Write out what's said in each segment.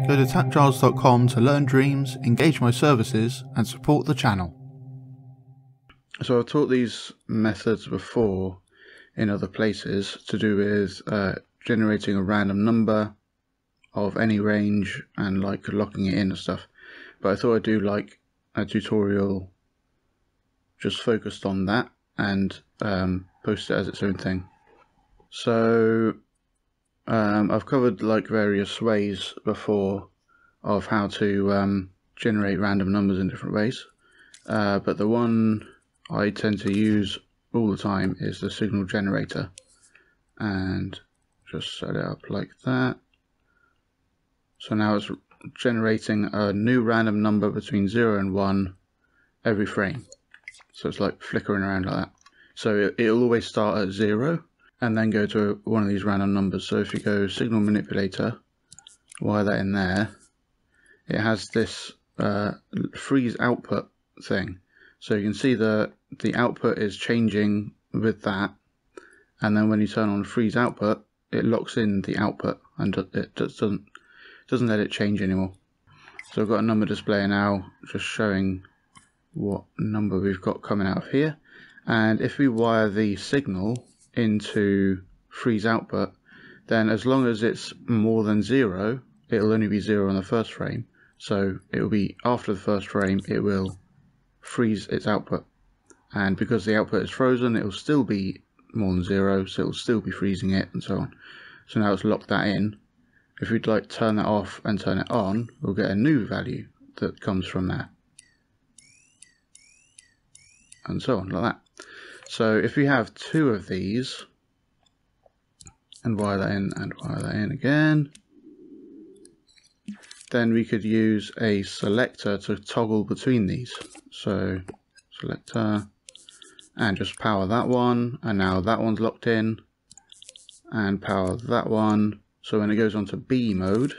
Go to TAPgiles.com to learn dreams, engage my services and support the channel. So I've taught these methods before in other places to do with generating a random number of any range and like locking it in and stuff, but I thought I'd do like a tutorial just focused on that and post it as its own thing. So I've covered like various ways before of how to generate random numbers in different ways, but the one I tend to use all the time is the signal generator, and just set it up like that. So now it's generating a new random number between 0 and 1 every frame. So it's like flickering around like that. So it'll always start at 0 and then go to one of these random numbers. So if you go signal manipulator, wire that in there, it has this freeze output thing. So you can see the output is changing with that, and then when you turn on freeze output, it locks in the output and it just doesn't let it change anymore. So I've got a number display now, just showing what number we've got coming out of here. And if we wire the signal into freeze output, then as long as it's more than 0, it'll only be 0 on the first frame. So it will be after the first frame, it will freeze its output. And because the output is frozen, it will still be more than 0, so it will still be freezing it and so on. So now it's locked that in. If we'd like to turn that off and turn it on, we'll get a new value that comes from there. And so on, like that. So if we have 2 of these, and wire that in and wire that in again, then we could use a selector to toggle between these. So selector, and just power that one, and now that one's locked in, and power that one. So when it goes on to B mode,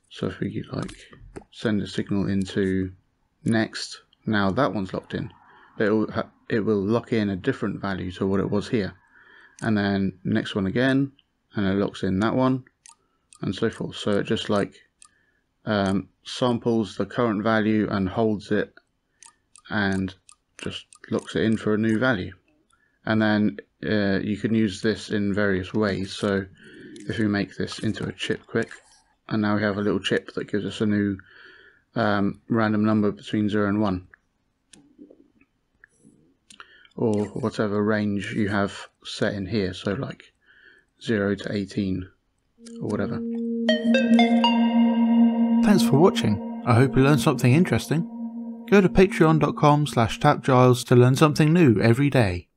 so if we like send a signal into next, now that one's locked in. It will lock in a different value to what it was here, and then next one again, and it locks in that one, and so forth. So it just like samples the current value and holds it, and just locks it in for a new value. And then you can use this in various ways. So if we make this into a chip quick, and now we have a little chip that gives us a new random number between 0 and 1. Or whatever range you have set in here, so like 0 to 18 or whatever. Thanks for watching. I hope you learned something interesting. Go to patreon.com/tapgiles to learn something new every day.